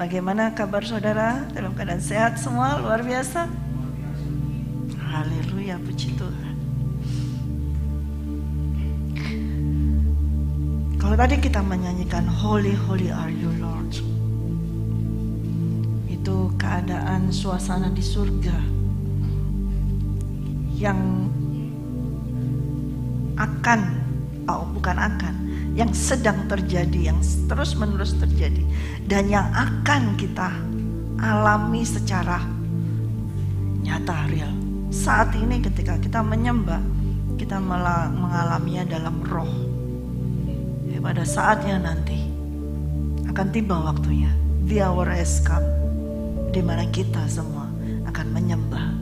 Bagaimana kabar saudara? Dalam keadaan sehat semua? Luar biasa. Haleluya, puji Tuhan. Kalau tadi kita menyanyikan Holy, Holy are you Lord, itu keadaan suasana di surga yang yang sedang terjadi, yang terus menerus terjadi, dan yang akan kita alami secara nyata, real. Saat ini ketika kita menyembah, kita mengalaminya dalam roh. Pada saatnya nanti akan tiba waktunya, the hour has come, di mana kita semua akan menyembah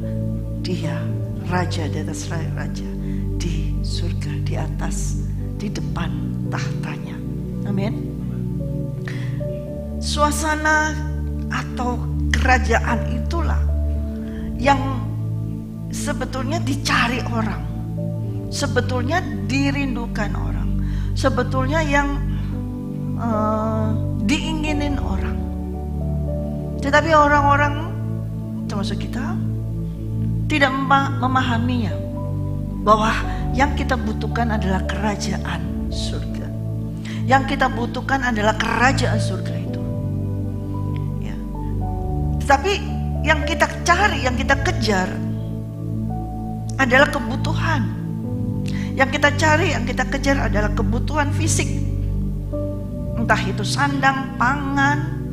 Dia, Raja di atas raja, di surga, di atas, di depan tahtanya. Amin. Suasana atau kerajaan itulah yang sebetulnya dicari orang, sebetulnya dirindukan orang, sebetulnya yang diinginin orang. Tetapi orang-orang termasuk kita tidak memahaminya, bahwa yang kita butuhkan adalah kerajaan surga. Yang kita butuhkan adalah kerajaan surga itu. Ya. Tetapi yang kita cari, yang kita kejar adalah kebutuhan. Yang kita cari, yang kita kejar adalah kebutuhan fisik. Entah itu sandang, pangan,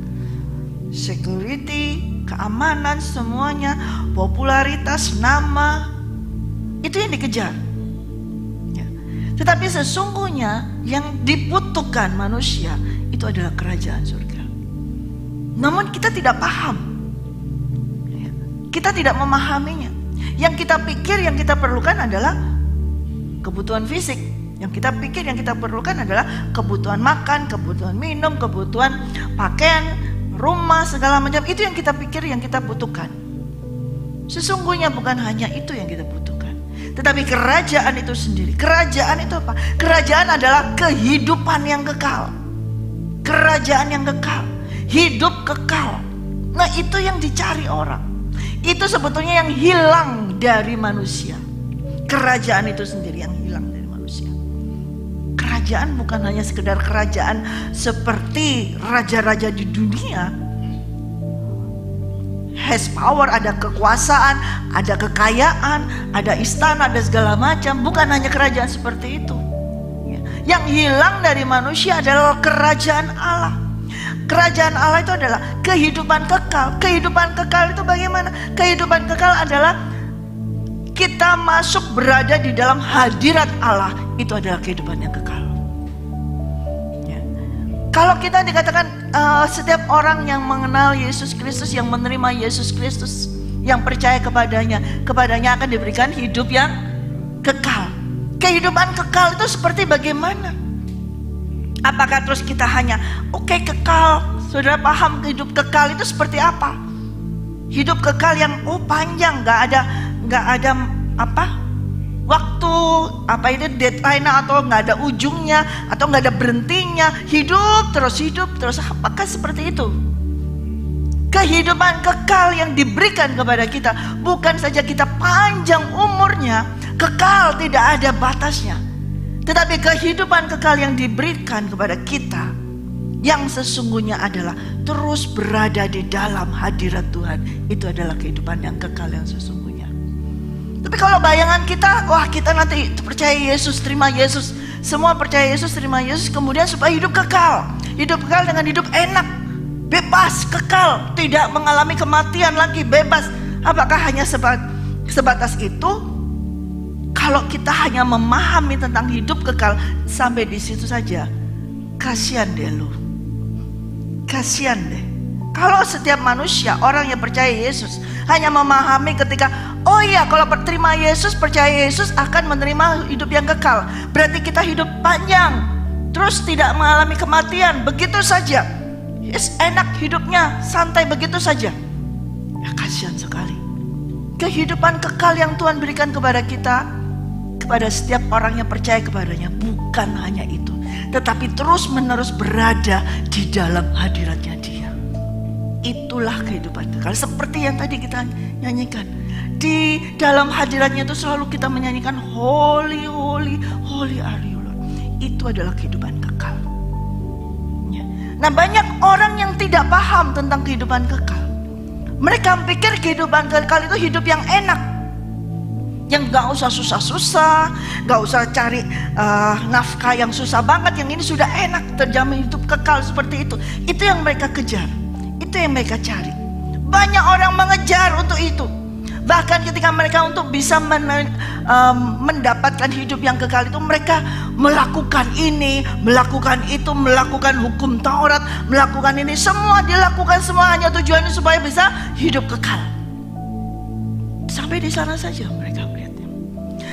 security, keamanan, semuanya, popularitas, nama, itu yang dikejar. Ya. Tetapi sesungguhnya yang dibutuhkan manusia itu adalah kerajaan surga. Namun kita tidak paham. Ya. Kita tidak memahaminya. Yang kita pikir, yang kita perlukan adalah kebutuhan fisik. Yang kita pikir, yang kita perlukan adalah kebutuhan makan, kebutuhan minum, kebutuhan pakaian, rumah, segala macam. Itu yang kita pikir, yang kita butuhkan. Sesungguhnya bukan hanya itu yang kita butuhkan, tetapi kerajaan itu sendiri. Kerajaan itu apa? Kerajaan adalah kehidupan yang kekal. Kerajaan yang kekal, hidup kekal. Nah, itu yang dicari orang. Itu sebetulnya yang hilang dari manusia. Kerajaan itu sendiri yang hilang dari manusia. Kerajaan bukan hanya sekedar kerajaan seperti raja-raja di dunia. Has power, ada kekuasaan, ada kekayaan, ada istana, ada segala macam. Bukan hanya kerajaan seperti itu. Yang hilang dari manusia adalah kerajaan Allah. Kerajaan Allah itu adalah kehidupan kekal. Kehidupan kekal itu bagaimana? Kehidupan kekal adalah kita masuk berada di dalam hadirat Allah. Itu adalah kehidupan yang kekal. Ya. Kalau kita dikatakan setiap orang yang mengenal Yesus Kristus, yang menerima Yesus Kristus, yang percaya kepadanya akan diberikan hidup yang kekal. Kehidupan kekal itu seperti bagaimana? Apakah terus kita hanya oke, kekal? Saudara paham hidup kekal itu seperti apa? Hidup kekal yang panjang, nggak ada waktu, deadline, atau nggak ada ujungnya, atau nggak ada berhentinya, hidup terus. Apakah seperti itu? Kehidupan kekal yang diberikan kepada kita bukan saja kita panjang umurnya, kekal tidak ada batasnya, tetapi kehidupan kekal yang diberikan kepada kita yang sesungguhnya adalah terus berada di dalam hadirat Tuhan. Itu adalah kehidupan yang kekal yang sesungguhnya. Tapi kalau bayangan kita, wah kita nanti percaya Yesus, terima Yesus, semua percaya Yesus, terima Yesus, kemudian supaya hidup kekal dengan hidup enak, bebas, kekal, tidak mengalami kematian lagi, bebas. Apakah hanya sebatas itu? Kalau kita hanya memahami tentang hidup kekal sampai di situ saja, kasihan deh lu. Kasihan deh. Kalau setiap manusia, orang yang percaya Yesus hanya memahami ketika, oh iya, kalau terima Yesus, percaya Yesus akan menerima hidup yang kekal. Berarti kita hidup panjang, terus tidak mengalami kematian, begitu saja. Yes, enak hidupnya, santai begitu saja. Ya kasihan sekali. Kehidupan kekal yang Tuhan berikan kepada kita, kepada setiap orang yang percaya kepadanya, bukan hanya itu, tetapi terus menerus berada di dalam hadiratnya Dia. Itulah kehidupan kekal. Seperti yang tadi kita nyanyikan. Di dalam hadiratnya itu selalu kita menyanyikan Holy, Holy, Holy are you Lord. Itu adalah kehidupan kekal. Ya. Nah, banyak orang yang tidak paham tentang kehidupan kekal. Mereka pikir kehidupan kekal itu hidup yang enak, yang gak usah susah-susah, gak usah cari nafkah yang susah banget. Yang ini sudah enak, terjamin hidup kekal seperti itu. Itu yang mereka kejar, itu yang mereka cari. Banyak orang mengejar untuk itu. Bahkan ketika mereka untuk bisa mendapatkan hidup yang kekal itu, mereka melakukan ini, melakukan itu, melakukan hukum Taurat, melakukan ini. Semua dilakukan, semua hanya tujuannya supaya bisa hidup kekal. Sampai di sana saja mereka melihatnya.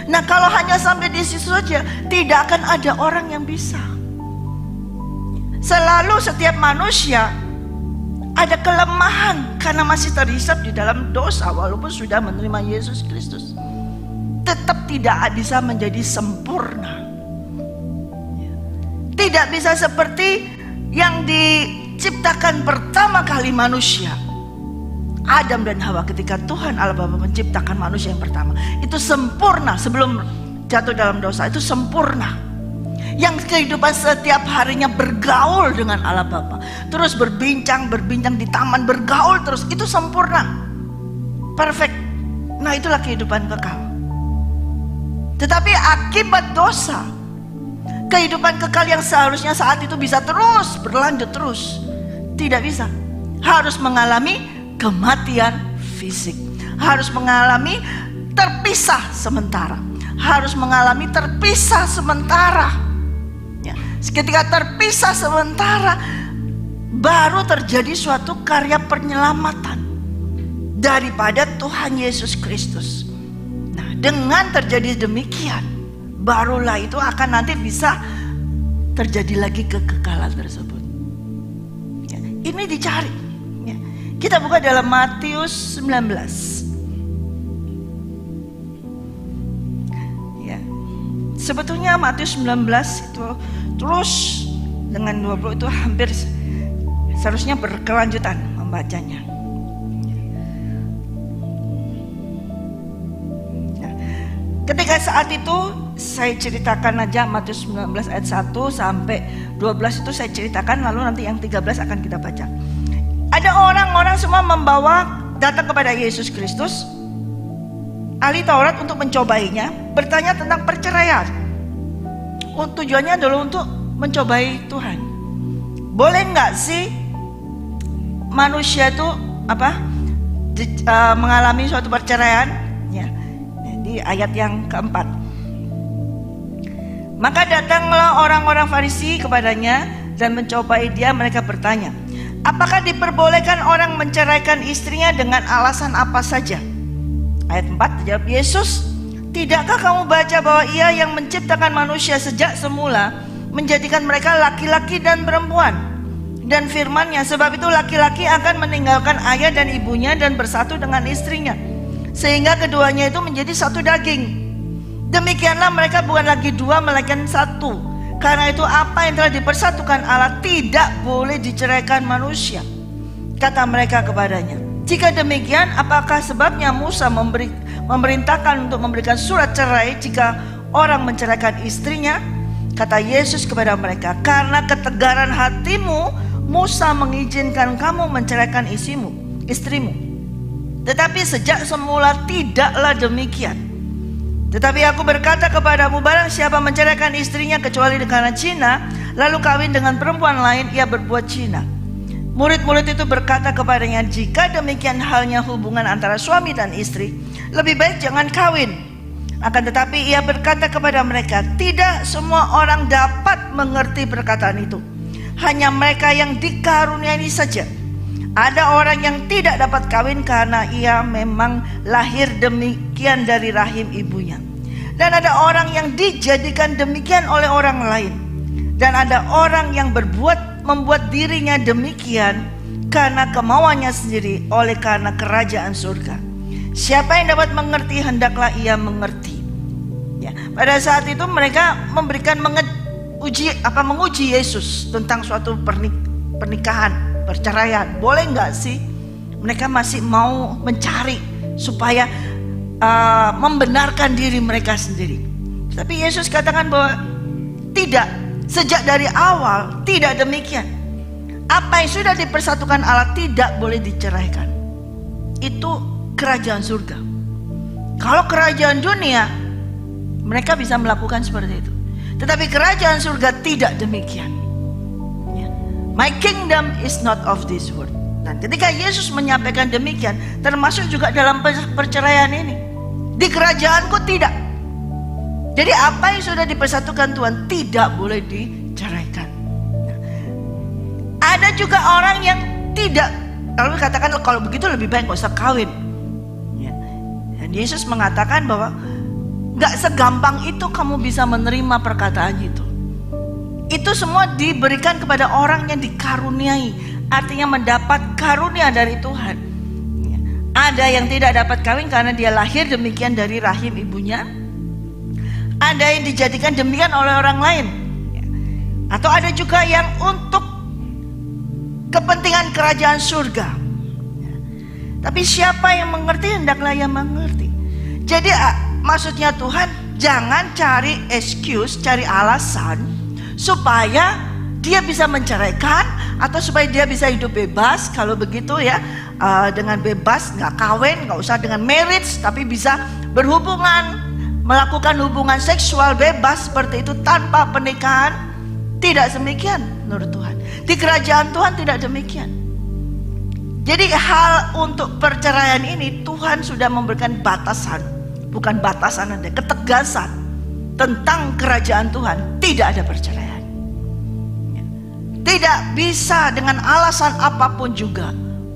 Nah, kalau hanya sampai di situ saja, tidak akan ada orang yang bisa. Selalu setiap manusia ada kelemahan karena masih terhisap di dalam dosa. Walaupun sudah menerima Yesus Kristus, tetap tidak bisa menjadi sempurna. Tidak bisa seperti yang diciptakan pertama kali manusia, Adam dan Hawa. Ketika Tuhan Allah Bapa menciptakan manusia yang pertama, itu sempurna. Sebelum jatuh dalam dosa, itu sempurna. Yang kehidupan setiap harinya bergaul dengan Allah Bapa, terus berbincang di taman, bergaul terus, itu sempurna, perfect. Nah, itulah kehidupan kekal. Tetapi akibat dosa, kehidupan kekal yang seharusnya saat itu bisa terus berlanjut terus, tidak bisa. Harus mengalami kematian fisik, harus mengalami terpisah sementara, harus mengalami terpisah sementara. Ketika terpisah sementara, baru terjadi suatu karya penyelamatan daripada Tuhan Yesus Kristus. Nah, dengan terjadi demikian, barulah itu akan nanti bisa terjadi lagi kekekalan tersebut. Ya, ini dicari. Ya. Kita buka dalam Matius 19. Ya. Sebetulnya Matius 19 itu terus dengan 20 itu hampir seharusnya berkelanjutan membacanya. Nah, ketika saat itu saya ceritakan aja Matius 19 ayat 1 sampai 12 itu saya ceritakan, lalu nanti yang 13 akan kita baca. Ada orang-orang semua datang kepada Yesus Kristus, ahli Taurat, untuk mencobainya, bertanya tentang perceraian. Tujuannya adalah untuk mencobai Tuhan. Boleh nggak sih manusia itu mengalami suatu perceraian? Ya, di ayat yang keempat. Maka datanglah orang-orang Farisi kepadanya dan mencobai dia. Mereka bertanya, apakah diperbolehkan orang menceraikan istrinya dengan alasan apa saja? Ayat 4, jawab Yesus, tidakkah kamu baca bahwa Ia yang menciptakan manusia sejak semula menjadikan mereka laki-laki dan perempuan? Dan firman-Nya, sebab itu laki-laki akan meninggalkan ayah dan ibunya dan bersatu dengan istrinya, sehingga keduanya itu menjadi satu daging. Demikianlah mereka bukan lagi dua, melainkan satu. Karena itu apa yang telah dipersatukan Allah tidak boleh diceraikan manusia. Kata mereka kepadanya, jika demikian, apakah sebabnya Musa memerintahkan untuk memberikan surat cerai jika orang menceraikan istrinya? Kata Yesus kepada mereka, karena ketegaran hatimu Musa mengizinkan kamu menceraikan istrimu. Tetapi sejak semula tidaklah demikian. Tetapi aku berkata kepadamu, barang siapa menceraikan istrinya kecuali karena zina, lalu kawin dengan perempuan lain, ia berbuat zina. Murid-murid itu berkata kepadanya, jika demikian halnya hubungan antara suami dan istri, lebih baik jangan kawin. Akan tetapi ia berkata kepada mereka, tidak semua orang dapat mengerti perkataan itu, hanya mereka yang dikaruniai saja. Ada orang yang tidak dapat kawin karena ia memang lahir demikian dari rahim ibunya. Dan ada orang yang dijadikan demikian oleh orang lain. Dan ada orang yang membuat dirinya demikian karena kemauannya sendiri, oleh karena kerajaan surga. Siapa yang dapat mengerti, hendaklah ia mengerti. Ya, pada saat itu mereka menguji Yesus tentang suatu pernikahan, perceraian. Boleh nggak sih? Mereka masih mau mencari supaya membenarkan diri mereka sendiri. Tapi Yesus katakan bahwa tidak, sejak dari awal tidak demikian. Apa yang sudah dipersatukan Allah tidak boleh diceraikan. Itu kerajaan surga. Kalau kerajaan dunia, mereka bisa melakukan seperti itu. Tetapi kerajaan surga tidak demikian. My kingdom is not of this world. Dan ketika Yesus menyampaikan demikian, termasuk juga dalam perceraian ini, di kerajaanku tidak. Jadi apa yang sudah dipersatukan Tuhan tidak boleh diceraikan. Ada juga orang yang tidak, lalu katakan kalau begitu lebih baik gak usah kawin. Dan Yesus mengatakan bahwa gak segampang itu kamu bisa menerima perkataan itu. Itu semua diberikan kepada orang yang dikaruniai, artinya mendapat karunia dari Tuhan. Ada yang tidak dapat kawin karena dia lahir demikian dari rahim ibunya. Ada yang dijadikan demikian oleh orang lain. Atau ada juga yang untuk kepentingan kerajaan surga. Tapi siapa yang mengerti, hendaklah yang mengerti. Jadi maksudnya Tuhan, jangan cari excuse, cari alasan supaya dia bisa menceraikan atau supaya dia bisa hidup bebas. Kalau begitu ya, dengan bebas, gak kawin, gak usah dengan marriage, tapi bisa berhubungan, melakukan hubungan seksual bebas seperti itu tanpa pernikahan. Tidak demikian menurut Tuhan. Di kerajaan Tuhan tidak demikian. Jadi hal untuk perceraian ini Tuhan sudah memberikan batasan, bukan batasan ada, ketegasan tentang kerajaan Tuhan. Tidak ada perceraian. Tidak bisa dengan alasan apapun juga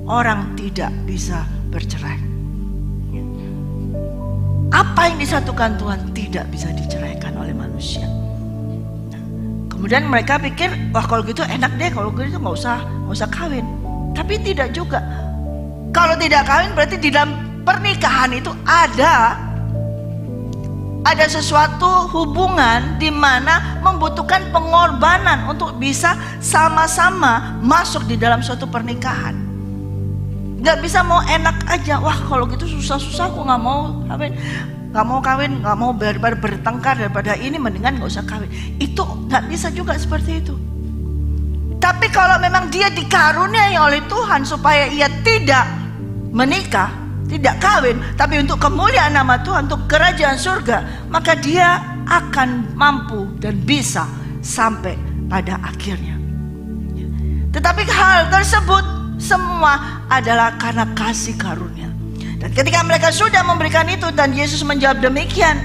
orang tidak bisa bercerai. Apa yang disatukan Tuhan tidak bisa diceraikan oleh manusia. Kemudian mereka pikir, wah kalau gitu enak deh, kalau gitu nggak usah kawin. Tapi tidak juga. Kalau tidak kawin berarti di dalam pernikahan itu ada sesuatu hubungan di mana membutuhkan pengorbanan untuk bisa sama-sama masuk di dalam suatu pernikahan. Gak bisa mau enak aja, wah kalau gitu susah-susah aku gak mau kawin, gak mau daripada bertengkar, daripada ini mendingan gak usah kawin. Itu gak bisa juga seperti itu. Tapi kalau memang dia dikaruniai oleh Tuhan supaya ia tidak menikah, tidak kawin, tapi untuk kemuliaan nama Tuhan, untuk kerajaan surga, maka dia akan mampu dan bisa sampai pada akhirnya. Tetapi hal tersebut semua adalah karena kasih karunia. Dan ketika mereka sudah memberikan itu dan Yesus menjawab demikian,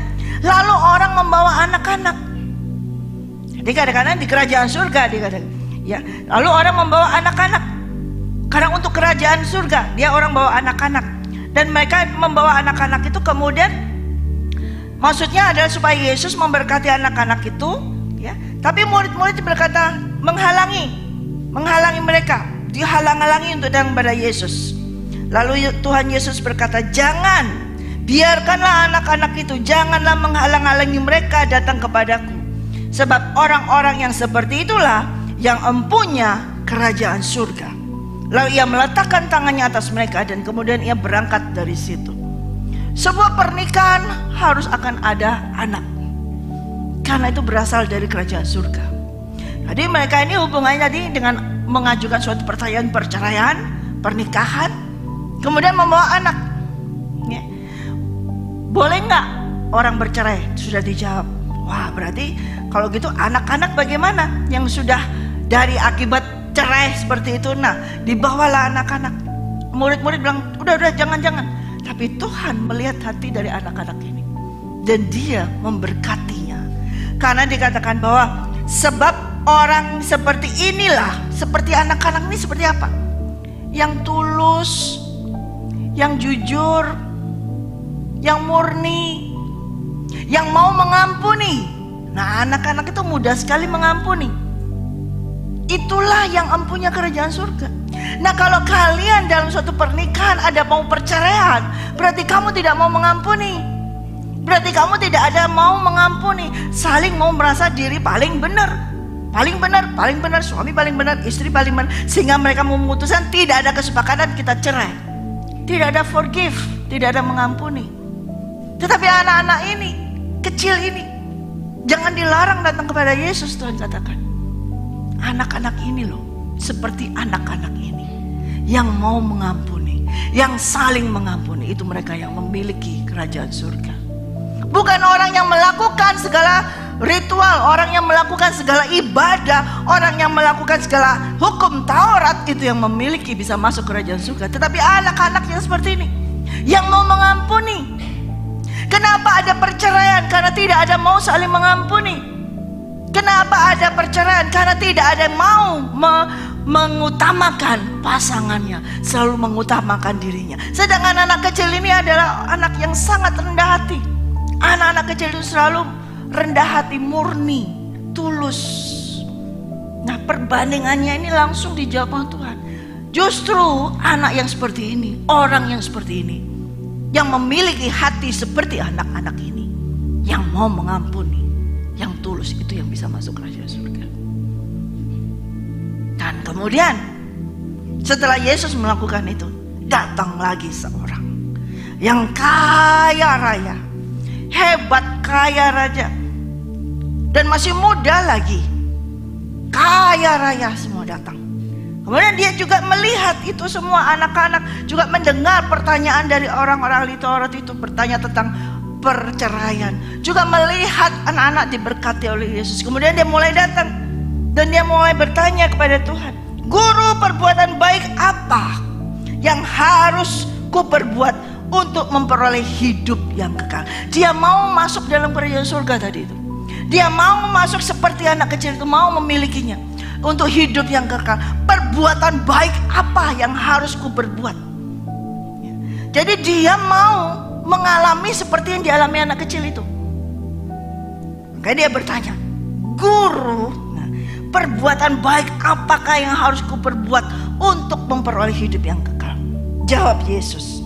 lalu orang membawa anak-anak. Jadi kadang-kadang di kerajaan surga lalu orang membawa anak-anak. Karena untuk kerajaan surga dia orang bawa anak-anak. Dan mereka membawa anak-anak itu kemudian maksudnya adalah supaya Yesus memberkati anak-anak itu, ya. Tapi murid-murid berkata menghalangi mereka, dihalang-halangi untuk datang kepada Yesus. Lalu Tuhan Yesus berkata, jangan, biarkanlah anak-anak itu, janganlah menghalang-halangi mereka datang kepadaku. Sebab orang-orang yang seperti itulah yang empunya kerajaan surga. Lalu ia meletakkan tangannya atas mereka dan kemudian ia berangkat dari situ. Sebuah pernikahan harus akan ada anak, karena itu berasal dari kerajaan surga. Jadi mereka ini hubungannya tadi dengan mengajukan suatu pertanyaan perceraian, pernikahan, kemudian membawa anak. Boleh nggak orang bercerai? Sudah dijawab. Wah, berarti kalau gitu anak-anak bagaimana yang sudah dari akibat cerai seperti itu? Nah, dibawalah anak-anak. Murid-murid bilang, udah jangan. Tapi Tuhan melihat hati dari anak-anak ini dan dia memberkatinya. Karena dikatakan bahwa sebab orang seperti inilah, seperti anak-anak ini seperti apa? Yang tulus, yang jujur, yang murni, yang mau mengampuni. Nah, anak-anak itu mudah sekali mengampuni. Itulah yang empunya kerajaan surga. Nah, kalau kalian dalam suatu pernikahan ada mau perceraian, berarti kamu tidak mau mengampuni. Berarti kamu tidak ada mau mengampuni, saling mau merasa diri paling benar. paling benar, suami paling benar, istri paling benar, sehingga mereka memutuskan tidak ada kesepakatan, kita cerai. Tidak ada forgive, tidak ada mengampuni. Tetapi anak-anak ini, kecil ini, jangan dilarang datang kepada Yesus. Tuhan katakan, anak-anak ini loh, seperti anak-anak ini yang mau mengampuni, yang saling mengampuni, itu mereka yang memiliki kerajaan surga. Bukan orang yang melakukan segala ritual, orang yang melakukan segala ibadah, orang yang melakukan segala hukum Taurat itu yang memiliki bisa masuk kerajaan surga. Tetapi anak-anak yang seperti ini, yang mau mengampuni. Kenapa ada perceraian? Karena tidak ada mau saling mengampuni. Kenapa ada perceraian? Karena tidak ada yang mau mengutamakan pasangannya, selalu mengutamakan dirinya. Sedangkan anak kecil ini adalah anak yang sangat rendah hati. Anak-anak kecil itu selalu rendah hati, murni, tulus. Nah, perbandingannya ini langsung dijawab sama Tuhan. Justru anak yang seperti ini, orang yang seperti ini, yang memiliki hati seperti anak-anak ini, yang mau mengampuni, yang tulus, itu yang bisa masuk kerajaan surga. Dan kemudian setelah Yesus melakukan itu, datang lagi seorang yang kaya raya, hebat, kaya raja, dan masih muda lagi, kaya raya, semua datang. Kemudian dia juga melihat itu semua, anak-anak juga mendengar pertanyaan dari orang-orang ahli Taurat itu, bertanya tentang perceraian, juga melihat anak-anak diberkati oleh Yesus. Kemudian dia mulai datang dan dia mulai bertanya kepada Tuhan, Guru, perbuatan baik apa yang harus ku perbuat untuk memperoleh hidup yang kekal? Dia mau masuk dalam kerajaan surga tadi itu. Dia mau masuk seperti anak kecil itu, mau memilikinya untuk hidup yang kekal. Perbuatan baik apa yang harus ku perbuat? Jadi dia mau mengalami seperti yang dialami anak kecil itu. Maka dia bertanya, Guru, perbuatan baik apakah yang harus ku perbuat untuk memperoleh hidup yang kekal? Jawab Yesus,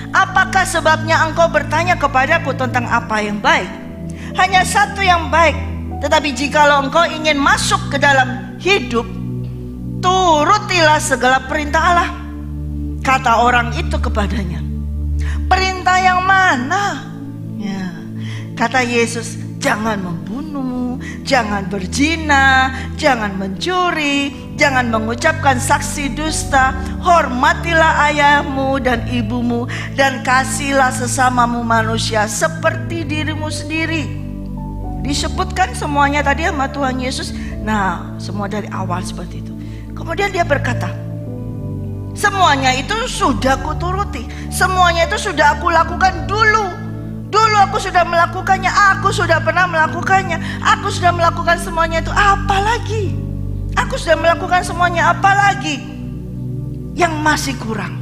apakah sebabnya engkau bertanya kepadaku tentang apa yang baik? Hanya satu yang baik. Tetapi jikalau engkau ingin masuk ke dalam hidup, turutilah segala perintah Allah. Kata orang itu kepadanya, perintah yang mana? Ya. Kata Yesus, jangan membunuh, jangan berzina, jangan mencuri, jangan mengucapkan saksi dusta, hormatilah ayahmu dan ibumu, dan kasihlah sesamamu manusia seperti dirimu sendiri. Disebutkan semuanya tadi sama Tuhan Yesus. Nah, semua dari awal seperti itu. Kemudian dia berkata, semuanya itu sudah kuturuti, semuanya itu sudah aku lakukan dulu. Dulu aku sudah melakukannya, aku sudah pernah melakukannya, aku sudah melakukan semuanya itu, apa lagi? Aku sudah melakukan semuanya, apa lagi yang masih kurang?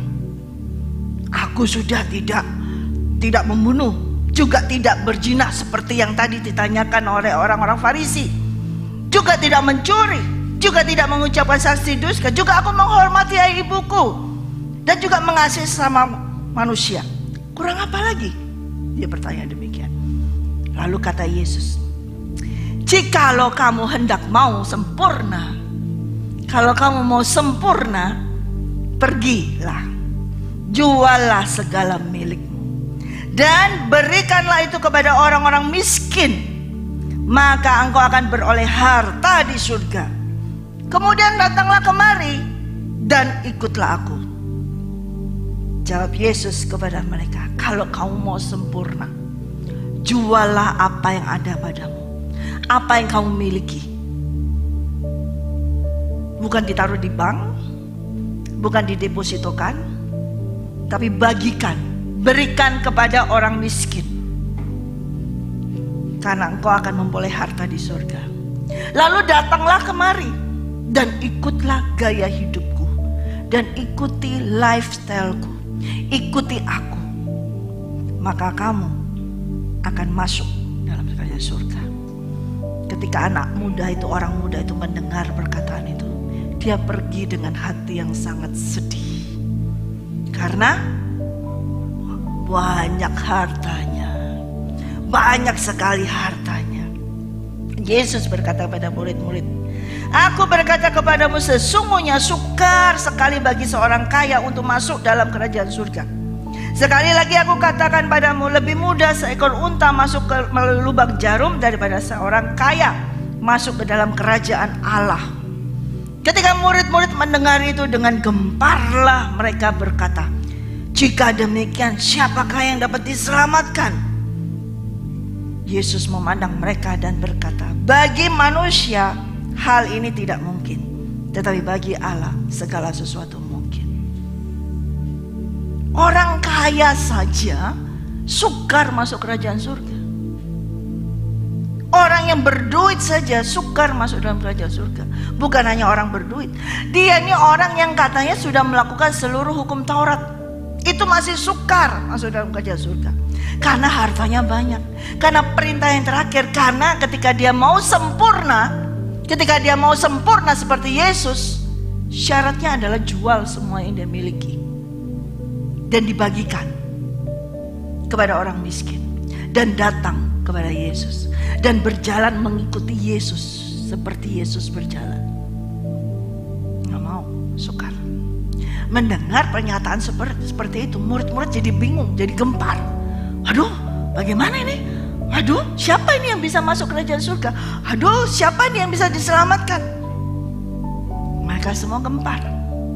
Aku sudah tidak membunuh, juga tidak berzina seperti yang tadi ditanyakan oleh orang-orang Farisi, juga tidak mencuri, juga tidak mengucapkan saksi dusta, juga aku menghormati ayah ibuku, dan juga mengasihi sesama manusia. Kurang apa lagi? Dia bertanya demikian. Lalu kata Yesus, jikalau kamu hendak mau sempurna, kalau kamu mau sempurna, pergilah, juallah segala milikmu dan berikanlah itu kepada orang-orang miskin, maka engkau akan beroleh harta di surga. Kemudian datanglah kemari dan ikutlah aku. Jawab Yesus kepada mereka, kalau kamu mau sempurna, juallah apa yang ada padamu, apa yang kamu miliki. Bukan ditaruh di bank, bukan didepositokan, tapi bagikan, berikan kepada orang miskin, karena engkau akan memperoleh harta di surga. Lalu datanglah kemari dan ikutlah gaya hidupku, dan ikuti lifestyleku, ikuti aku, maka kamu akan masuk dalam kerajaan surga. Ketika anak muda itu, orang muda itu mendengar perkataan itu, dia pergi dengan hati yang sangat sedih, karena banyak hartanya, banyak sekali hartanya Yesus berkata kepada murid-murid, "Aku berkata kepadamu, sesungguhnya sukar sekali bagi seorang kaya untuk masuk dalam kerajaan surga. Sekali lagi aku katakan padamu, lebih mudah seekor unta masuk ke melalui lubang jarum daripada seorang kaya masuk ke dalam kerajaan Allah." Ketika murid-murid mendengar itu, dengan gemparlah mereka berkata, "Jika demikian, siapakah yang dapat diselamatkan?" Yesus memandang mereka dan berkata, "Bagi manusia hal ini tidak mungkin, tetapi bagi Allah segala sesuatu mungkin." Orang kaya saja sukar masuk kerajaan surga. Orang yang berduit saja sukar masuk dalam kerajaan surga. Bukan hanya orang berduit, dia ini orang yang katanya sudah melakukan seluruh hukum Taurat, itu masih sukar masuk dalam kerajaan surga. Karena hartanya banyak, karena perintah yang terakhir, karena ketika dia mau sempurna seperti Yesus, syaratnya adalah jual semua yang dia miliki dan dibagikan kepada orang miskin, dan datang kepada Yesus dan berjalan mengikuti Yesus seperti Yesus berjalan. Nggak mau, sukar. Mendengar pernyataan seperti itu, murid-murid jadi bingung, jadi gempar. Aduh, bagaimana ini? Aduh, siapa ini yang bisa masuk kerajaan surga? Aduh, siapa ini yang bisa diselamatkan? Mereka semua gempar.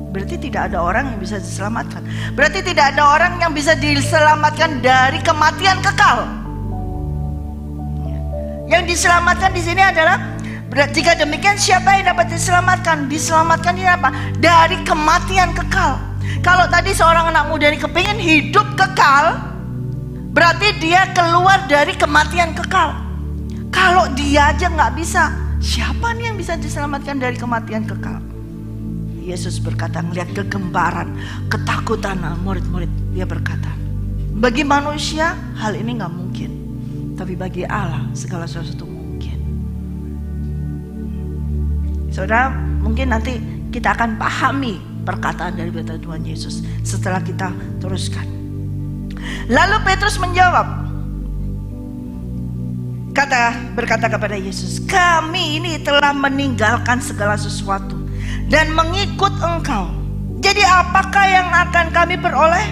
Berarti tidak ada orang yang bisa diselamatkan. Berarti tidak ada orang yang bisa diselamatkan dari kematian kekal. Yang diselamatkan di sini adalah, jika demikian siapa yang dapat diselamatkan? Diselamatkan ini apa? Dari kematian kekal. Kalau tadi seorang anak muda ini kepingin hidup kekal, berarti dia keluar dari kematian kekal. Kalau dia aja nggak bisa, siapa nih yang bisa diselamatkan dari kematian kekal? Yesus berkata, melihat kegembaran, ketakutan murid-murid, dia berkata, bagi manusia hal ini nggak mungkin, tapi bagi Allah segala sesuatu mungkin. Saudara, mungkin nanti kita akan pahami perkataan dari Tuhan Yesus setelah kita teruskan. Lalu Petrus menjawab, berkata kepada Yesus, "Kami ini telah meninggalkan segala sesuatu dan mengikut Engkau. Jadi apakah yang akan kami peroleh?"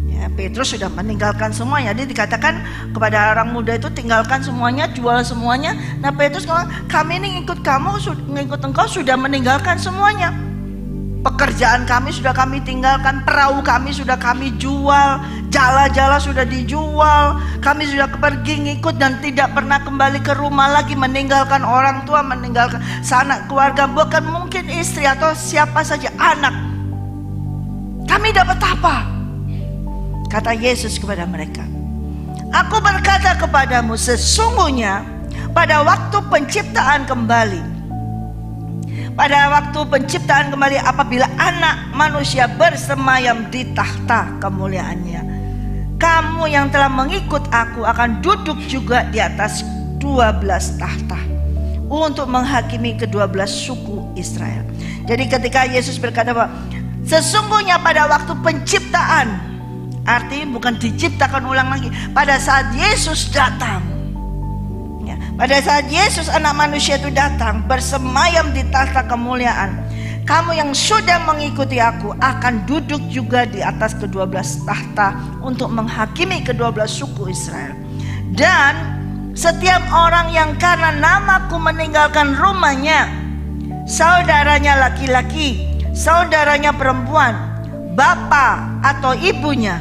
Ya, Petrus sudah meninggalkan semuanya. Dia dikatakan kepada orang muda itu, tinggalkan semuanya, jual semuanya. Nah, Petrus bilang, "Kami ini ngikut kamu, ngikut Engkau sudah meninggalkan semuanya. Pekerjaan kami sudah kami tinggalkan, perahu kami sudah kami jual, jala-jala sudah dijual, kami sudah pergi ngikut dan tidak pernah kembali ke rumah lagi, meninggalkan orang tua, meninggalkan sanak keluarga, bukan mungkin istri atau siapa saja, anak. Kami dapat apa?" Kata Yesus kepada mereka, "Aku berkata kepadamu, sesungguhnya pada waktu penciptaan kembali, apabila anak manusia bersemayam di tahta kemuliaannya, kamu yang telah mengikut aku akan duduk juga di atas 12 tahta untuk menghakimi ke-12 suku Israel." Jadi ketika Yesus berkata bahwa sesungguhnya pada waktu penciptaan, artinya bukan diciptakan ulang lagi, pada saat Yesus datang, pada saat Yesus anak manusia itu datang bersemayam di tahta kemuliaan, kamu yang sudah mengikuti aku akan duduk juga di atas ke-12 tahta untuk menghakimi ke-12 suku Israel. Dan setiap orang yang karena namaku meninggalkan rumahnya, saudaranya laki-laki, saudaranya perempuan, bapa atau ibunya,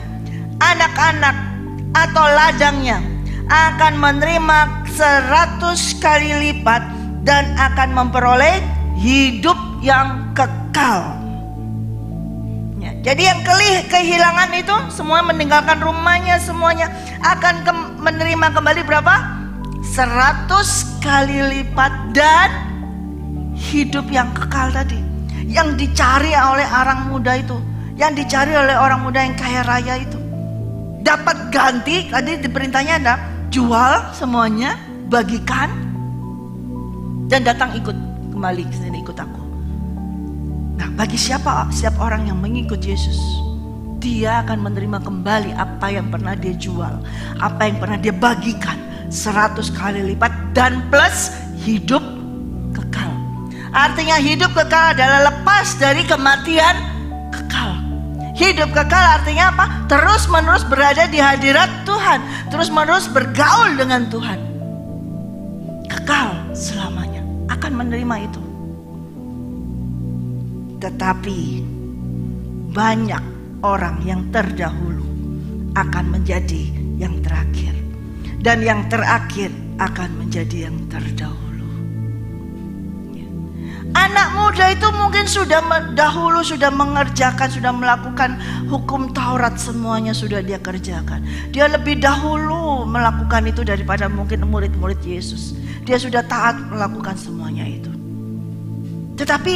anak-anak atau ladangnya, akan menerima 100 kali lipat dan akan memperoleh hidup yang kekal. Ya, jadi yang kehilangan itu semua meninggalkan rumahnya, semuanya akan menerima kembali berapa? 100 kali lipat dan hidup yang kekal tadi, yang dicari oleh orang muda itu, yang dicari oleh orang muda yang kaya raya itu. Dapat ganti, tadi diperintahnya ada, jual semuanya, bagikan, dan datang ikut kembali ke sini, ikut aku. Nah, bagi setiap orang yang mengikut Yesus, dia akan menerima kembali apa yang pernah dia jual, apa yang pernah dia bagikan, 100 kali lipat dan plus hidup kekal. Artinya hidup kekal adalah lepas dari kematian kekal. Hidup kekal artinya apa? Terus menerus berada di hadirat Tuhan, terus menerus bergaul dengan Tuhan. Kekal selamanya akan menerima itu. Tetapi banyak orang yang terdahulu akan menjadi yang terakhir, dan yang terakhir akan menjadi yang terdahulu. Anak muda itu mungkin dahulu sudah mengerjakan, sudah melakukan hukum Taurat, semuanya sudah dia kerjakan. Dia lebih dahulu melakukan itu daripada mungkin murid-murid Yesus. Dia sudah taat melakukan semuanya itu. Tetapi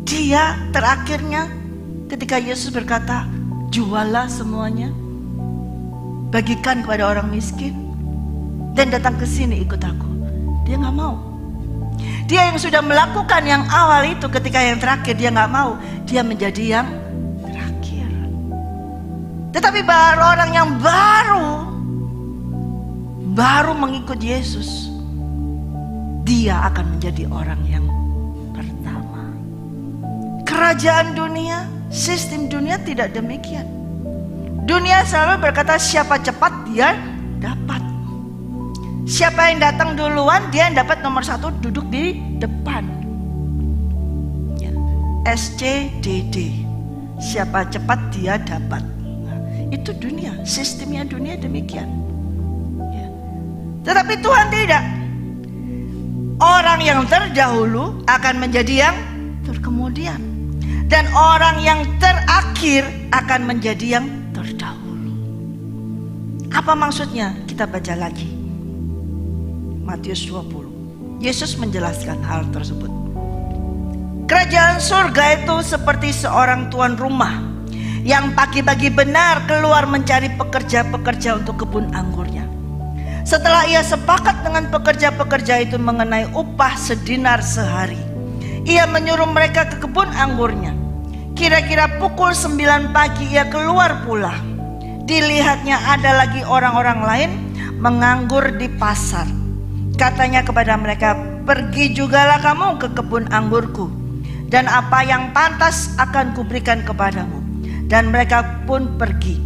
dia terakhirnya ketika Yesus berkata, jualah semuanya, bagikan kepada orang miskin, dan datang ke sini ikut aku. Dia gak mau. Dia yang sudah melakukan yang awal itu, ketika yang terakhir dia gak mau, dia menjadi yang terakhir. Tetapi baru orang yang baru mengikut Yesus, dia akan menjadi orang yang pertama. Kerajaan dunia, sistem dunia tidak demikian. Dunia selalu berkata siapa cepat dia dapat. Siapa yang datang duluan dia yang dapat nomor 1, duduk di depan. Ya. SCDD, siapa cepat dia dapat. Nah, itu dunia, sistemnya dunia demikian. Ya. Tetapi Tuhan tidak. Orang yang terdahulu akan menjadi yang terkemudian, dan orang yang terakhir akan menjadi yang terdahulu. Apa maksudnya? Kita baca lagi Matius 20. Yesus menjelaskan hal tersebut. Kerajaan surga itu seperti seorang tuan rumah yang pagi-pagi benar keluar mencari pekerja-pekerja untuk kebun anggurnya. Setelah ia sepakat dengan pekerja-pekerja itu mengenai upah sedinar sehari, ia menyuruh mereka ke kebun anggurnya. Kira-kira pukul 9 pagi ia keluar pula. Dilihatnya ada lagi orang-orang lain menganggur di pasar. Katanya kepada mereka, pergi jugalah kamu ke kebun anggurku, dan apa yang pantas akan kuberikan kepadamu. Dan mereka pun pergi.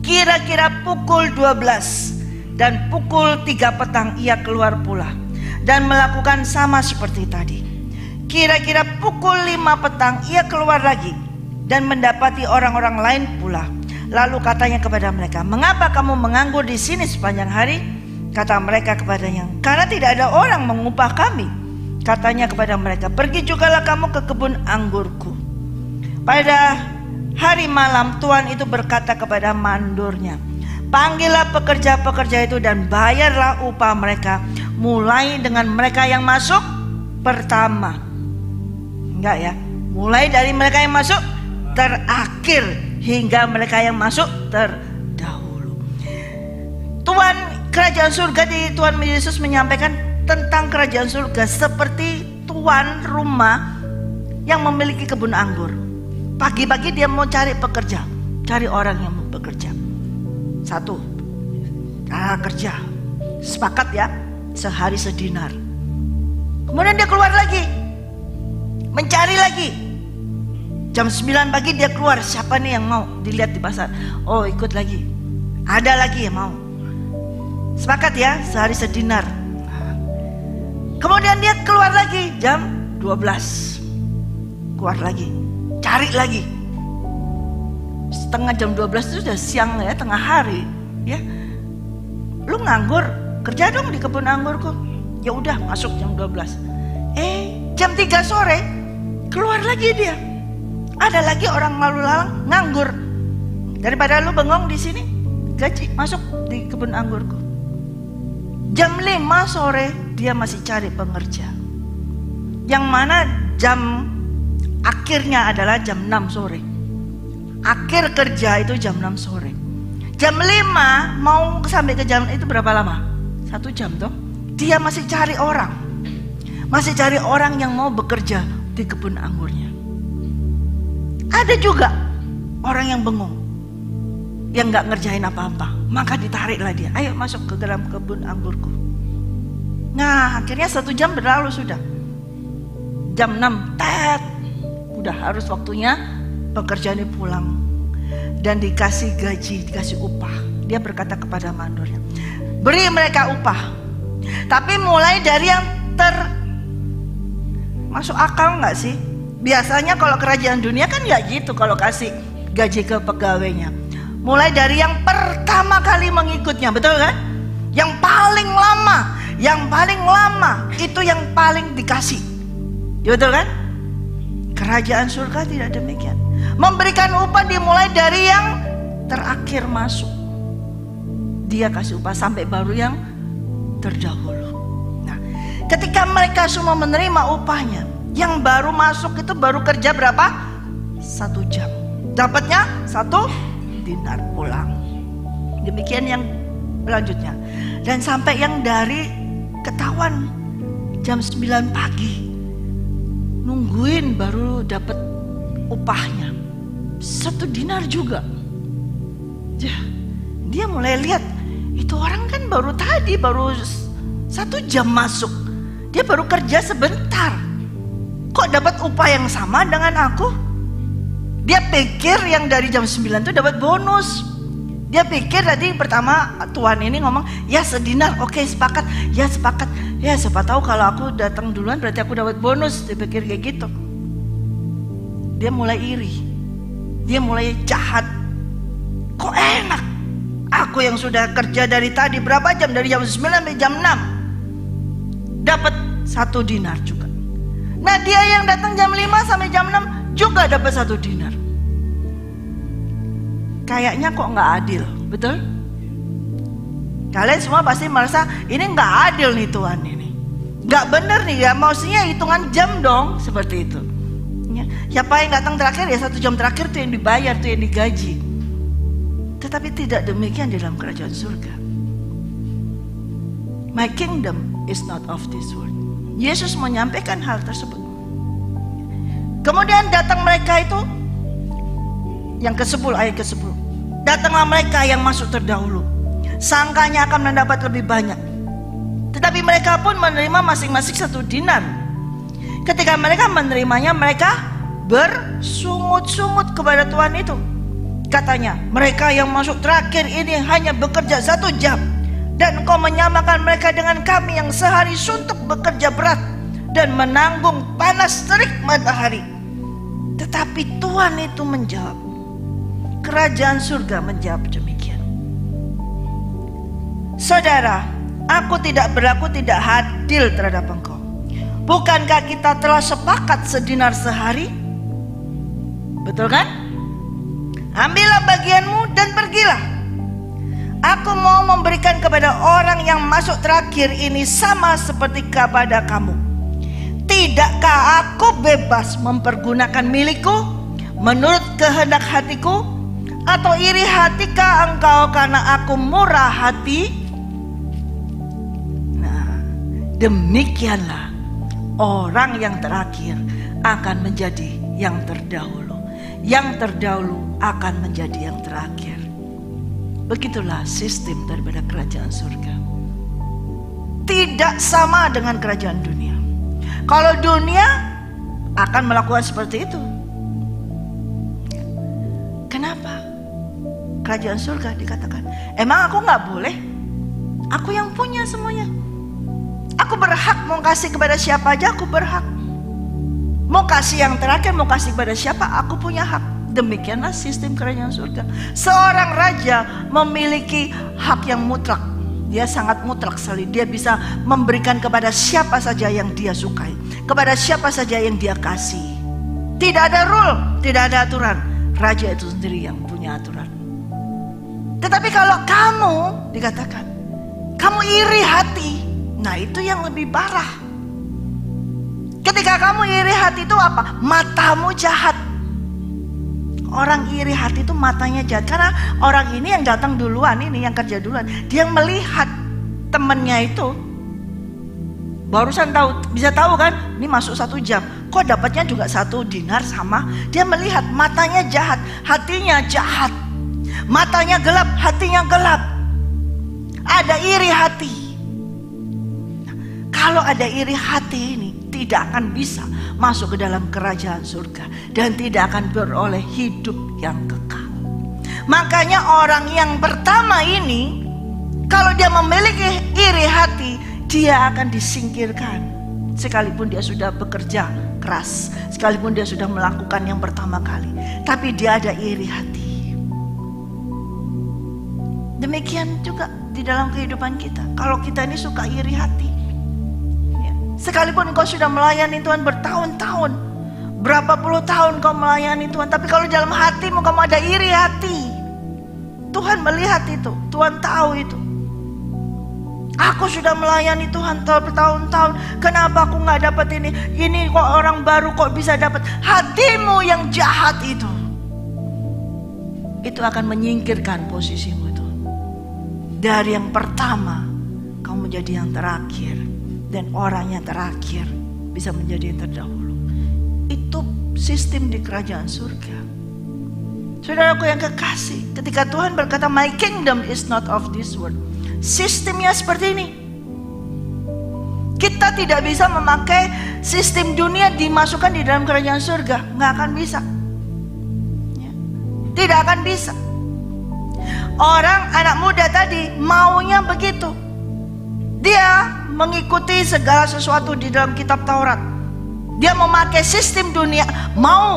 Kira-kira pukul 12 dan pukul 3 petang ia keluar pula dan melakukan sama seperti tadi. Kira-kira pukul 5 petang ia keluar lagi dan mendapati orang-orang lain pula. Lalu katanya kepada mereka, mengapa kamu menganggur di sini sepanjang hari? Kata mereka kepadanya, karena tidak ada orang mengupah kami. Katanya kepada mereka, pergi jugalah kamu ke kebun anggurku. Pada hari malam Tuhan itu berkata kepada mandornya, panggillah pekerja-pekerja itu dan bayarlah upah mereka, mulai dengan mereka yang masuk pertama. Enggak ya, mulai dari mereka yang masuk terakhir hingga mereka yang masuk terdahulu. Kerajaan surga di Tuhan Yesus menyampaikan tentang kerajaan surga seperti tuan rumah yang memiliki kebun anggur. Pagi-pagi dia mau cari pekerja, cari orang yang mau bekerja. 1, kerja, sepakat ya, sehari sedinar. Kemudian dia keluar lagi, mencari lagi. Jam 9 pagi dia keluar, siapa nih yang mau? Dilihat di pasar, oh ikut lagi, ada lagi yang mau. Sepakat ya, sehari sedinar. Kemudian dia keluar lagi jam 12. Keluar lagi, cari lagi. Setengah jam 12 itu sudah siang ya, tengah hari ya. Lu nganggur, kerja dong di kebun anggurku. Ya udah, masuk jam 12. Jam 3 sore keluar lagi dia. Ada lagi orang lalu lalang nganggur. Daripada lu bengong di sini, gaji masuk di kebun anggurku. Jam 5 sore dia masih cari pengerja, yang mana jam akhirnya adalah jam 6 sore. Akhir kerja itu jam 6 sore. Jam 5 mau sampai ke jam itu berapa lama? 1 jam toh. Dia masih cari orang, masih cari orang yang mau bekerja di kebun anggurnya. Ada juga orang yang bengong, yang gak ngerjain apa-apa, maka ditariklah dia, ayo masuk ke dalam kebun anggurku. Nah akhirnya 1 jam berlalu sudah. Jam 6, udah harus waktunya pekerjaan pulang. Dan dikasih gaji, dikasih upah. Dia berkata kepada mandornya, beri mereka upah. Tapi mulai dari yang masuk akal gak sih? Biasanya kalau kerajaan dunia kan gak gitu kalau kasih gaji ke pegawainya. Mulai dari yang pertama kali mengikutnya, betul kan? Yang paling lama itu yang paling dikasih. Ya betul kan? Kerajaan surga tidak demikian. Memberikan upah dimulai dari yang terakhir masuk. Dia kasih upah sampai baru yang terdahulu. Nah, ketika mereka semua menerima upahnya, yang baru masuk itu baru kerja berapa? 1 jam. Dapatnya 1 dinar pulang. Demikian yang selanjutnya. Dan sampai yang dari ketahuan jam 9 pagi nungguin baru dapat upahnya 1 dinar juga. Dia mulai lihat itu orang kan baru 1 jam masuk, dia baru kerja sebentar, kok dapat upah yang sama dengan aku. Dia pikir yang dari jam 9 itu dapat bonus. Dia pikir tadi pertama tuan ini ngomong ya sedinar, oke sepakat, ya sepakat. Ya siapa tahu kalau aku datang duluan berarti aku dapat bonus. Dia pikir kayak gitu. Dia mulai iri, dia mulai jahat. Kok enak, aku yang sudah kerja dari tadi berapa jam, dari jam 9 sampai jam 6 dapat 1 dinar juga. Nah dia yang datang jam 5 sampai jam 6 juga dapat 1 dinar. Kayaknya kok nggak adil, betul? Kalian semua pasti merasa ini nggak adil nih Tuhan, ini nggak bener nih ya, maksudnya hitungan jam dong, seperti itu. Ya, siapa yang datang terakhir ya 1 jam terakhir tuh yang dibayar, tuh yang digaji. Tetapi tidak demikian di dalam kerajaan surga. My kingdom is not of this world. Yesus menyampaikan hal tersebut. Kemudian datang mereka itu yang ke-10, ayat ke-10. Datanglah mereka yang masuk terdahulu, sangkanya akan mendapat lebih banyak. Tetapi mereka pun menerima masing-masing 1 dinar. Ketika mereka menerimanya, mereka bersungut-sungut kepada Tuhan itu. Katanya, mereka yang masuk terakhir ini hanya bekerja 1 jam, dan engkau menyamakan mereka dengan kami yang sehari suntuk bekerja berat dan menanggung panas terik matahari. Tetapi Tuhan itu menjawab, kerajaan surga menjawab demikian. Saudara, aku tidak berlaku tidak adil terhadap engkau. Bukankah kita telah sepakat sedinar sehari? Betul kan? Ambillah bagianmu dan pergilah. Aku mau memberikan kepada orang yang masuk terakhir ini sama seperti kepada kamu. Tidakkah aku bebas mempergunakan milikku menurut kehendak hatiku? Atau iri hatikah engkau karena aku murah hati? Nah, demikianlah orang yang terakhir akan menjadi yang terdahulu, yang terdahulu akan menjadi yang terakhir. Begitulah sistem daripada kerajaan surga. Tidak sama dengan kerajaan dunia. Kalau dunia akan melakukan seperti itu. Kenapa? Kerajaan surga dikatakan, emang aku gak boleh? Aku yang punya semuanya. Aku berhak mau kasih kepada siapa aja, aku berhak. Mau kasih yang terakhir, mau kasih kepada siapa, aku punya hak. Demikianlah sistem kerajaan surga. Seorang raja memiliki hak yang mutlak. Dia sangat mutlak sekali. Dia bisa memberikan kepada siapa saja yang dia sukai, kepada siapa saja yang dia kasih. Tidak ada rule, tidak ada aturan. Raja itu sendiri yang punya aturan. Tetapi kalau kamu dikatakan kamu iri hati, nah itu yang lebih parah. Ketika kamu iri hati itu apa? Matamu jahat. Orang iri hati itu matanya jahat. Karena orang ini yang datang duluan, ini yang kerja duluan, dia melihat temennya itu barusan tahu, bisa tahu kan, ini masuk 1 jam, kok dapatnya juga 1 dinar sama. Dia melihat, matanya jahat, hatinya jahat. Matanya gelap, hatinya gelap. Ada iri hati. Kalau ada iri hati ini, tidak akan bisa masuk ke dalam kerajaan surga dan tidak akan beroleh hidup yang kekal. Makanya orang yang pertama ini, kalau dia memiliki iri hati, dia akan disingkirkan. Sekalipun dia sudah bekerja keras, sekalipun dia sudah melakukan yang pertama kali, tapi dia ada iri hati. Demikian juga di dalam kehidupan kita. Kalau kita ini suka iri hati, ya, sekalipun engkau sudah melayani Tuhan bertahun-tahun, berapa puluh tahun kau melayani Tuhan, tapi kalau dalam hatimu kamu ada iri hati, Tuhan melihat itu, Tuhan tahu itu. Aku sudah melayani Tuhan bertahun-tahun, kenapa aku gak dapat ini? Ini kok orang baru kok bisa dapat? Hatimu yang jahat itu akan menyingkirkan posisimu itu. Dari yang pertama, kamu menjadi yang terakhir. Dan orang yang terakhir bisa menjadi yang terdahulu. Itu sistem di kerajaan surga. Saudaraku yang kekasih, ketika Tuhan berkata, "My kingdom is not of this world." Sistemnya seperti ini. Kita tidak bisa memakai sistem dunia dimasukkan di dalam kerajaan surga. Nggak akan bisa. Tidak akan bisa. Orang anak muda tadi maunya begitu. Dia mengikuti segala sesuatu di dalam kitab Taurat. Dia memakai sistem dunia,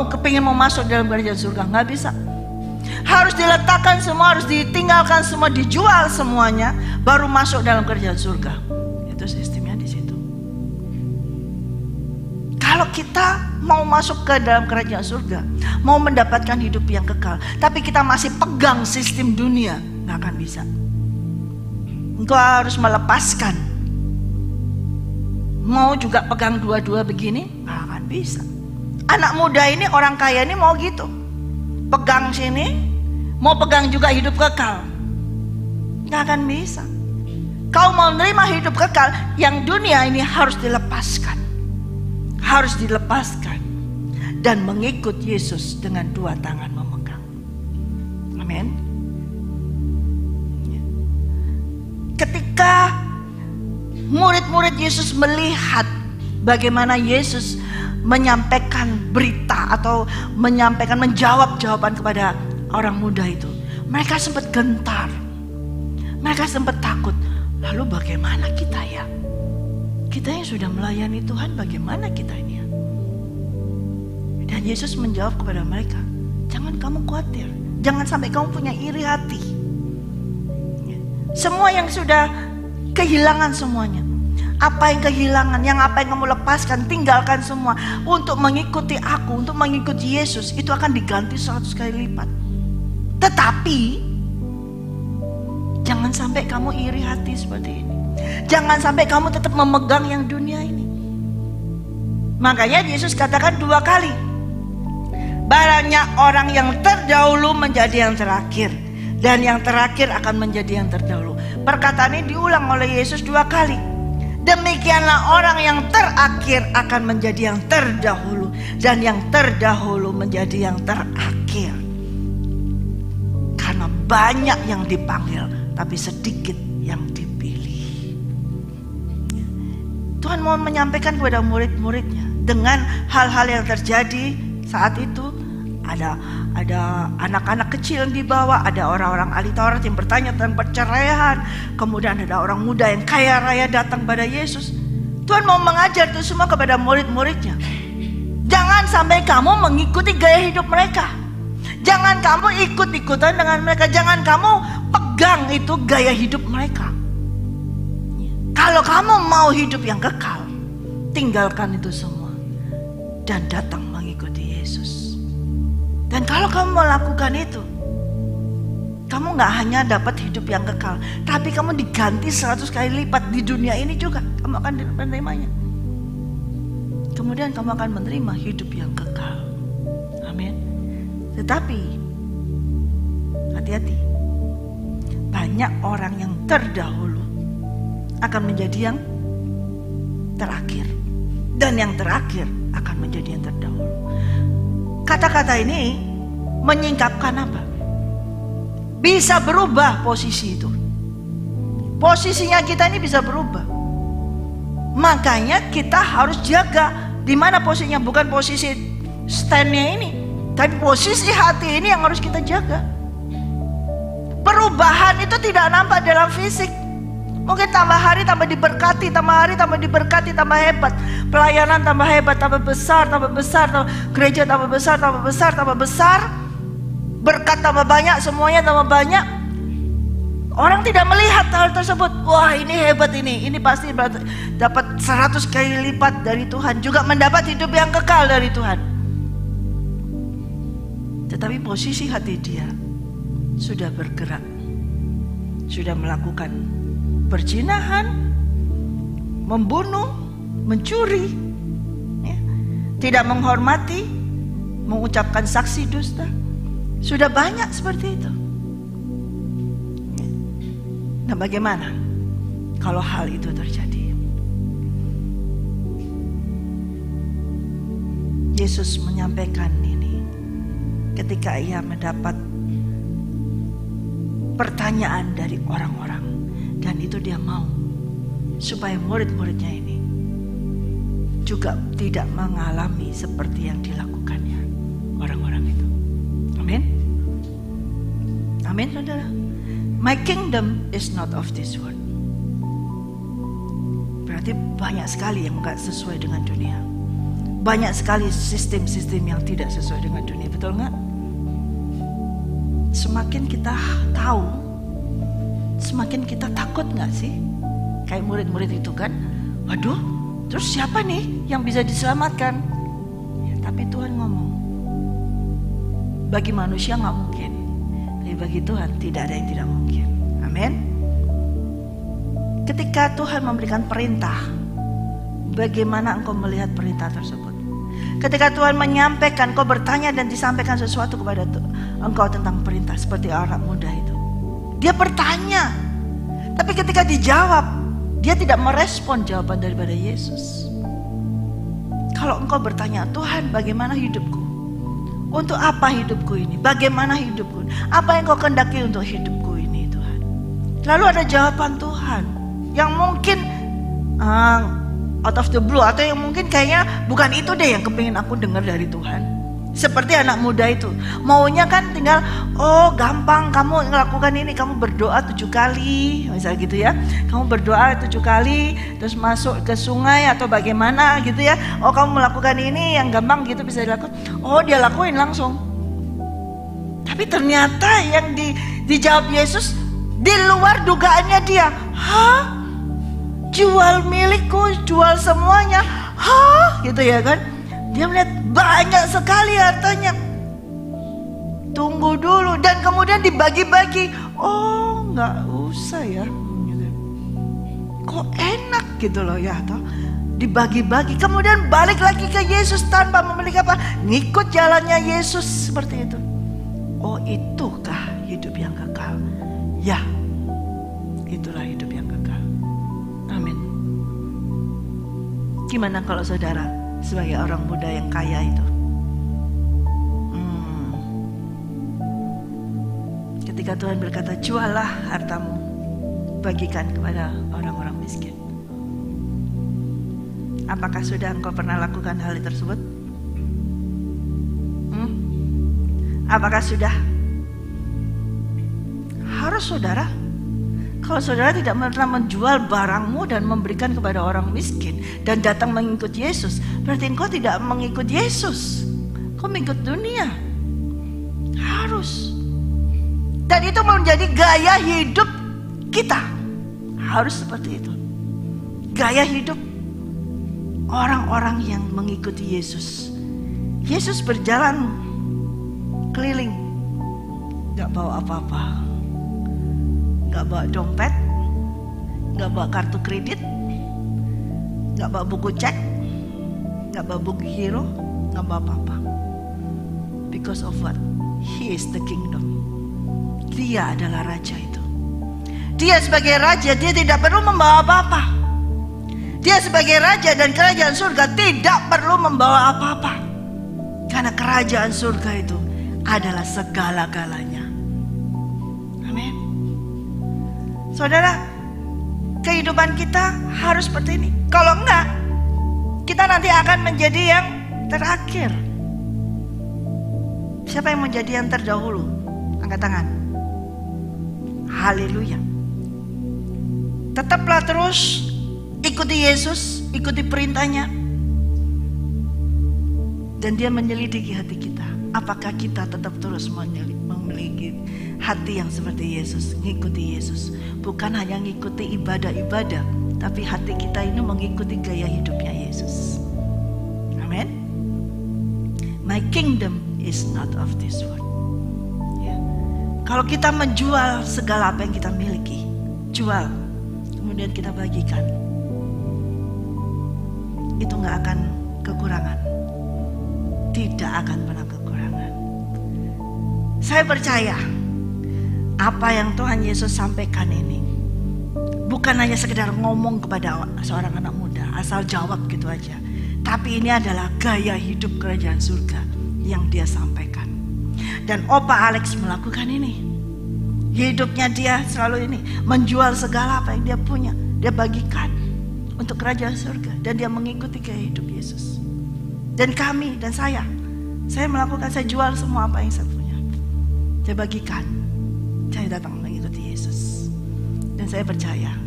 kepingin mau masuk dalam kerajaan surga. Nggak bisa. Harus diletakkan semua, harus ditinggalkan semua, dijual semuanya, baru masuk dalam kerajaan surga. Itu sistemnya di situ. Kalau kita mau masuk ke dalam kerajaan surga, mau mendapatkan hidup yang kekal, tapi kita masih pegang sistem dunia, nggak akan bisa. Engkau harus melepaskan. Mau juga pegang dua-dua begini, nggak akan bisa. Anak muda ini, orang kaya ini mau gitu, pegang sini, mau pegang juga hidup kekal, nggak akan bisa. Kau mau menerima hidup kekal, yang dunia ini harus dilepaskan. Harus dilepaskan dan mengikut Yesus dengan dua tangan memegang. Amin. Ketika murid-murid Yesus melihat bagaimana Yesus menyampaikan berita atau menjawab jawaban kepada orang muda itu, mereka sempat gentar, mereka sempat takut. Lalu bagaimana kita ya? Kita yang sudah melayani Tuhan, bagaimana kita ini ya? Dan Yesus menjawab kepada mereka, jangan kamu khawatir, jangan sampai kamu punya iri hati. Semua yang sudah kehilangan semuanya, apa yang kehilangan, apa yang kamu lepaskan, tinggalkan semua untuk mengikuti aku, untuk mengikuti Yesus, itu akan diganti 100 kali lipat. Tetapi jangan sampai kamu iri hati seperti ini. Jangan sampai kamu tetap memegang yang dunia ini. Makanya Yesus katakan 2 kali, banyak orang yang terdahulu menjadi yang terakhir, dan yang terakhir akan menjadi yang terdahulu. Perkataan ini diulang oleh Yesus 2 kali. Demikianlah orang yang terakhir akan menjadi yang terdahulu, dan yang terdahulu menjadi yang terakhir. Karena banyak yang dipanggil, tapi sedikit yang dipilih. Tuhan mau menyampaikan kepada murid-muridnya dengan hal-hal yang terjadi saat itu. Ada anak-anak kecil yang dibawa, ada orang-orang ahli Taurat yang bertanya tentang perceraian, kemudian ada orang muda yang kaya raya datang pada Yesus. Tuhan mau mengajar itu semua kepada murid-muridnya. Jangan sampai kamu mengikuti gaya hidup mereka. Jangan kamu ikut-ikutan dengan mereka. Jangan kamu pegang itu gaya hidup mereka. Kalau kamu mau hidup yang kekal, tinggalkan itu semua dan datang mengikuti Yesus. Dan kalau kamu melakukan itu, kamu gak hanya dapat hidup yang kekal, tapi kamu diganti 100 kali lipat di dunia ini juga. Kamu akan menerimanya. Kemudian kamu akan menerima hidup yang kekal. Amin. Tetapi hati-hati, banyak orang yang terdahulu akan menjadi yang terakhir, dan yang terakhir akan menjadi yang terdahulu. Kata-kata ini menyingkapkan apa? Bisa berubah posisi itu. Posisinya kita ini bisa berubah. Makanya kita harus jaga di mana posisinya, bukan posisi standnya ini, tapi posisi hati ini yang harus kita jaga. Perubahan itu tidak nampak dalam fisik. Mungkin tambah hari tambah diberkati, tambah hari tambah diberkati, tambah hebat. Pelayanan tambah hebat, tambah besar, gereja tambah besar, tambah besar. Berkat tambah banyak, semuanya tambah banyak. Orang tidak melihat hal tersebut. Wah, ini hebat ini pasti dapat 100 kali lipat dari Tuhan. Juga mendapat hidup yang kekal dari Tuhan. Tetapi posisi hati dia sudah bergerak, sudah melakukan perzinahan, membunuh, mencuri, ya, tidak menghormati, mengucapkan saksi dusta. Sudah banyak seperti itu. Nah, bagaimana kalau hal itu terjadi? Yesus menyampaikan ini ketika ia mendapat pertanyaan dari orang-orang, dan itu dia mau supaya murid-muridnya ini juga tidak mengalami seperti yang dilakukannya orang-orang itu. Amin. Amin, saudara. My kingdom is not of this world. Berarti banyak sekali yang gak sesuai dengan dunia. Banyak sekali sistem-sistem yang tidak sesuai dengan dunia. Betul gak? Semakin kita tahu, semakin kita takut gak sih? Kayak murid-murid itu kan, waduh, terus siapa nih yang bisa diselamatkan? Ya, tapi Tuhan ngomong, bagi manusia gak mungkin, tapi bagi Tuhan tidak ada yang tidak mungkin. Amin. Ketika Tuhan memberikan perintah, bagaimana engkau melihat perintah tersebut? Ketika Tuhan menyampaikan, kau bertanya dan disampaikan sesuatu kepada engkau tentang perintah, seperti anak muda itu. Dia bertanya, tapi ketika dijawab, dia tidak merespon jawaban daripada Yesus. Kalau engkau bertanya, Tuhan bagaimana hidupku? Untuk apa hidupku ini? Bagaimana hidupku? Apa yang kau kehendaki untuk hidupku ini, Tuhan? Lalu ada jawaban Tuhan yang mungkin out of the blue, atau yang mungkin kayaknya bukan itu deh yang kepingin aku dengar dari Tuhan. Seperti anak muda itu, maunya kan tinggal, oh gampang kamu melakukan ini, kamu berdoa 7 kali, misalnya gitu ya. Kamu berdoa 7 kali, terus masuk ke sungai atau bagaimana gitu ya. Oh kamu melakukan ini yang gampang gitu bisa dilakukan. Oh dia lakuin langsung. Tapi ternyata yang dijawab Yesus di luar dugaannya dia. Hah? Jual milikku, jual semuanya. Hah? Gitu ya kan. Dia melihat banyak sekali hartanya. Tunggu dulu, dan kemudian dibagi-bagi. Oh nggak usah ya, kok enak gitu loh ya, toh dibagi-bagi. Kemudian balik lagi ke Yesus tanpa memiliki apa, ngikut jalannya Yesus seperti itu. Oh itukah hidup yang kekal? Ya, itulah hidup yang kekal. Amin. Gimana kalau saudara sebagai orang muda yang kaya itu, ketika Tuhan berkata jualah hartamu, bagikan kepada orang-orang miskin, apakah sudah engkau pernah lakukan hal tersebut? Apakah sudah? Harus saudara. Kalau saudara tidak pernah menjual barangmu dan memberikan kepada orang miskin dan datang mengikut Yesus, berarti engkau tidak mengikut Yesus. Kau mengikut dunia. Harus. Dan itu menjadi gaya hidup kita. Harus seperti itu. Gaya hidup orang-orang yang mengikuti Yesus. Yesus berjalan keliling, gak bawa apa-apa. Gak bawa dompet, gak bawa kartu kredit, gak bawa buku cek, gak bawa buku hero, gak bawa apa-apa. Because of what? He is the kingdom. Dia adalah raja itu. Dia sebagai raja, dia tidak perlu membawa apa-apa. Dia sebagai raja dan kerajaan surga tidak perlu membawa apa-apa. Karena kerajaan surga itu adalah segala-galanya. Amin. Saudara, kehidupan kita harus seperti ini. Kalau enggak, kita nanti akan menjadi yang terakhir. Siapa yang menjadi yang terdahulu? Angkat tangan. Haleluya. Tetaplah terus ikuti Yesus, ikuti perintahnya. Dan dia menyelidiki hati kita. Apakah kita tetap terus memiliki hati yang seperti Yesus, ngikuti Yesus. Bukan hanya ngikuti ibadah-ibadah, tapi hati kita ini mengikuti gaya hidupnya Yesus. Amin. My kingdom is not of this world. Ya. Kalau kita menjual segala apa yang kita miliki, jual, kemudian kita bagikan, itu gak akan kekurangan. Tidak akan pernah kekurangan. Saya percaya apa yang Tuhan Yesus sampaikan ini bukan hanya sekedar ngomong kepada seorang anak muda asal jawab gitu aja, tapi ini adalah gaya hidup kerajaan surga yang dia sampaikan. Dan Opa Alex melakukan ini. Hidupnya dia selalu ini, menjual segala apa yang dia punya, dia bagikan untuk kerajaan surga, dan dia mengikuti gaya hidup Yesus. Dan kami dan saya melakukan, saya jual semua apa yang saya punya, saya bagikan. Saya datang mengikuti Yesus. Dan saya percaya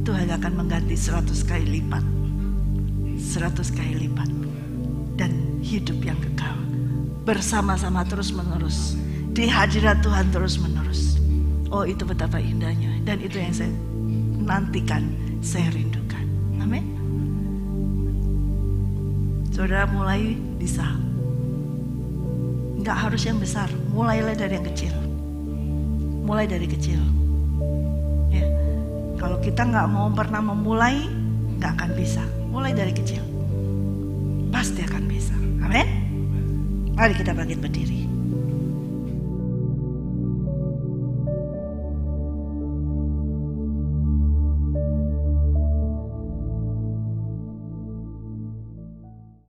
Tuhan akan mengganti 100 kali lipat, 100 kali lipat, dan hidup yang kekal bersama-sama terus menerus di hadirat Tuhan terus menerus. Oh, itu betapa indahnya, dan itu yang saya nantikan, saya rindukan. Amin. Saudara mulai bisa, nggak harus yang besar, mulailah dari yang kecil. Mulai dari kecil. Ya. Kalau kita nggak mau pernah memulai, nggak akan bisa. Mulai dari kecil, pasti akan bisa. Amin. Mari kita bangkit berdiri.